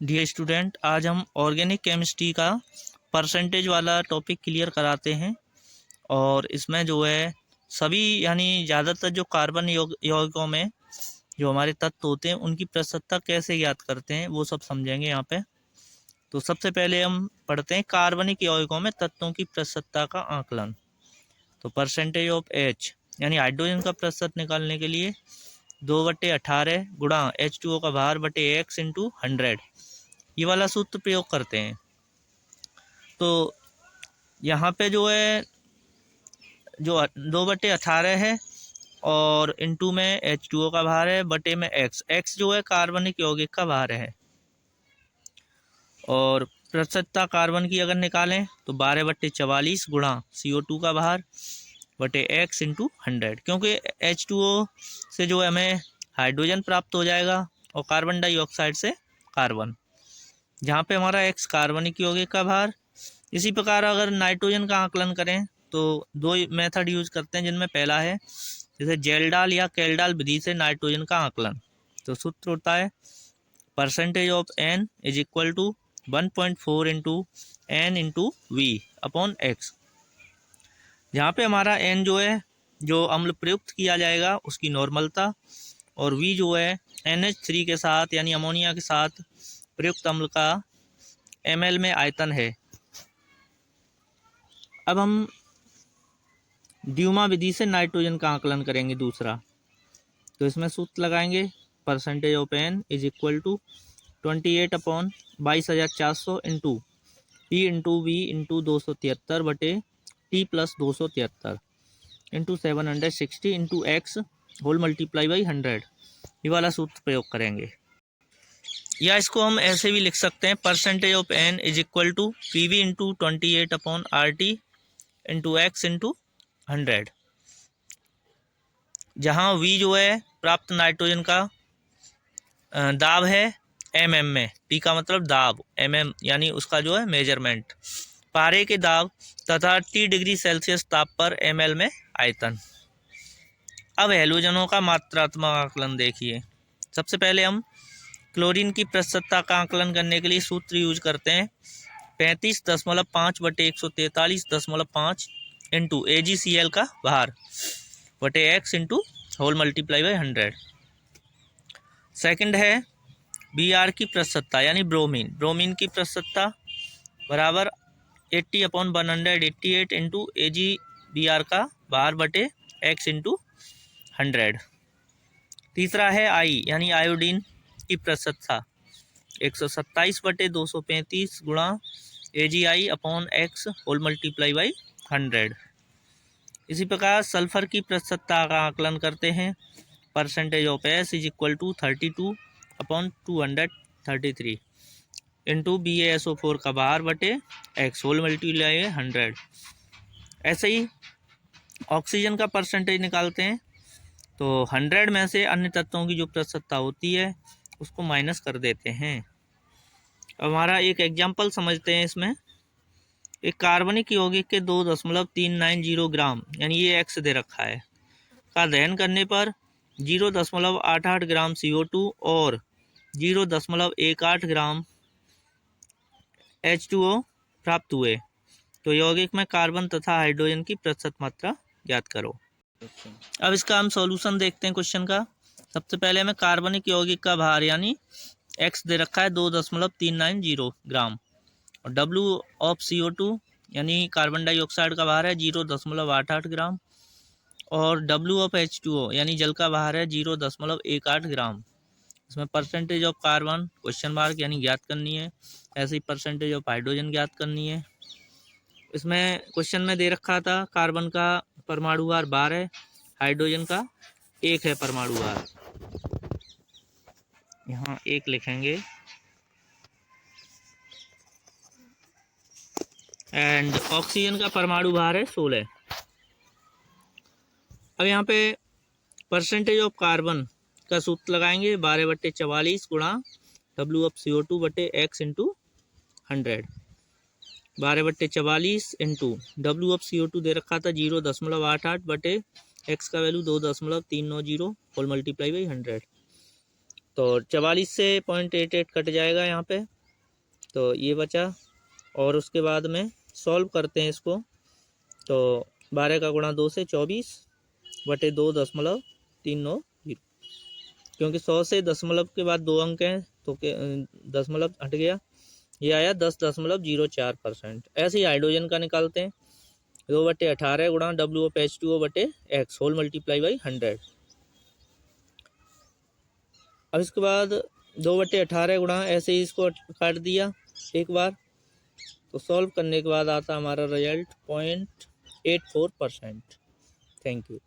Dear student, आज हम organic chemistry का परसेंटेज वाला टॉपिक क्लियर कराते हैं। और इसमें जो है सभी यानी ज़्यादातर जो कार्बन यौगिकों में जो हमारे तत्व होते हैं उनकी प्रतिशतता कैसे ज्ञात करते हैं वो सब समझेंगे यहाँ पे। तो सबसे पहले हम पढ़ते हैं कार्बनिक यौगिकों में तत्वों की प्रतिशतता का आकलन। तो परसेंटेज ऑफ एच यानी हाइड्रोजन का प्रतिशत निकालने के लिए 2/18 गुणा H2O का भार बटे x इंटू 100 ये वाला सूत्र प्रयोग करते हैं। तो यहाँ पे जो है जो 2/18 है और इंटू में H2O का भार है बटे में x जो है कार्बनिक यौगिक का भार है। और प्रतिशतता कार्बन की अगर निकालें तो 12/44 गुणा CO2 का भार बटे x इंटू 100, क्योंकि H2O से जो है हमें हाइड्रोजन प्राप्त हो जाएगा और कार्बन डाइऑक्साइड से कार्बन, जहाँ पे हमारा x कार्बनिक यौगिक का भार। इसी प्रकार अगर नाइट्रोजन का आकलन करें तो दो मेथड यूज करते हैं, जिनमें पहला है जैसे जेल्डाल या कैल्डाल विधि से नाइट्रोजन का आकलन। तो सूत्र होता है percentage of n is equal to 1.4 into n into V upon X, जहाँ पे हमारा n जो है जो अम्ल प्रयुक्त किया जाएगा उसकी नॉर्मलता, और v जो है NH3 के साथ यानी अमोनिया के साथ प्रयुक्त अम्ल का ml में आयतन है। अब हम ड्यूमा विधि से नाइट्रोजन का आकलन करेंगे दूसरा। तो इसमें सूत्र लगाएंगे percentage of n is equal to 28/22,400 into P into V into 273 बटे T plus 273 into 760 into X whole multiply by 100 ये वाला सूत्र प्रयोग करेंगे। या इसको हम ऐसे भी लिख सकते हैं percentage of n is equal to P V into 28/RT into X into 100, जहाँ v जो है प्राप्त नाइट्रोजन का दाब है mm में, p का मतलब दाब, mm यानी उसका जो है मेजरमेंट, पारे के दाब तथा T डिग्री सेल्सियस ताप पर ml में आयतन। अब हैलोजनों का मात्रात्मक आकलन देखिए। सबसे पहले हम क्लोरीन की प्रतिशतता का आकलन करने के लिए सूत्र यूज करते हैं 35.5 बटे 143.5 इंटू AgCl का भार बटे x into whole multiply by 100। Second है Br की प्रतिशतता यानी ब्रोमीन की प्रतिशतता बराबर 80/188 इंटू AgBr का भार बटे x इंटू 100। तीसरा है I यानी आयोडीन की प्रतिशतता 127/235 गुणा AgI upon x whole multiply by 100। इसी प्रकार सल्फर की प्रतिशतता का आकलन करते हैं percentage of S is equal to 32/233 into BaSO4 का भार बटे x होल मल्टीप्लाई 100। ऐसे ही ऑक्सीजन का परसेंटेज निकालते हैं तो 100 में से अन्य तत्वों की जो प्रतिशतता होती है उसको माइनस कर देते हैं। अब हमारा एक एग्जाम्पल समझते हैं। इसमें एक कार्बनिक यौगिक के 2.390 ग्राम यानी ये x दे रखा है का दहन करने पर 0.88 ग्राम CO2 और 0.18 ग्राम H2O प्राप्त हुए। तो यौगिक में कार्बन तथा हाइड्रोजन की प्रतिशत मात्रा ज्ञात करो। अब इसका हम सॉल्यूशन देखते हैं क्वेश्चन का। सबसे पहले हमें कार्बनिक यौगिक का भार यानी x दे रखा है 2.390 ग्राम, और W ऑफ CO2 यानी कार्बन डाइऑक्साइड का भार है 0.88 ग्राम, और W ऑफ H2O यानी जल का भार है 0.18 ग्राम। इसमें percentage of carbon question mark यानी ज्ञात करनी है, ऐसे ही परसेंटेज ऑफ हाइड्रोजन ज्ञात करनी है। इसमें क्वेश्चन में दे रखा था कार्बन का परमाणु भार 12 है, हाइड्रोजन का 1 है परमाणु भार, यहाँ 1 लिखेंगे, एंड ऑक्सीजन का परमाणु भार है 16। अब यहाँ पे परसेंटेज ऑफ कार्बन का सूत्र लगाएंगे 12/44 गुणा W ऑफ CO2 बटे x into 100। 12/44 into W of CO2 दे रखा था 0.88 बटे x का वैल्यू 2.390 होल मल्टीप्लाई बाई 100। तो 44 से 0.88 कट जाएगा यहाँ पे, तो ये बचा। और उसके बाद में सॉल्व करते हैं इसको, तो 12 का गुणा 2 से 24 बटे 2.390, क्योंकि 100 से दशमलव के बाद 2 अंक हैं तो दशमलव हट गया, ये आया 10.04%। ऐसे ही हाइड्रोजन का निकालते हैं, 2/18 गुणा WH2O बटे X होल मल्टीप्लाई बाई 100। अब इसके बाद 2/18 गुणा, ऐसे ही इसको काट दिया एक बार, तो सॉल्व करने के बाद आता हमारा रिजल्ट 0.84%। Thank you.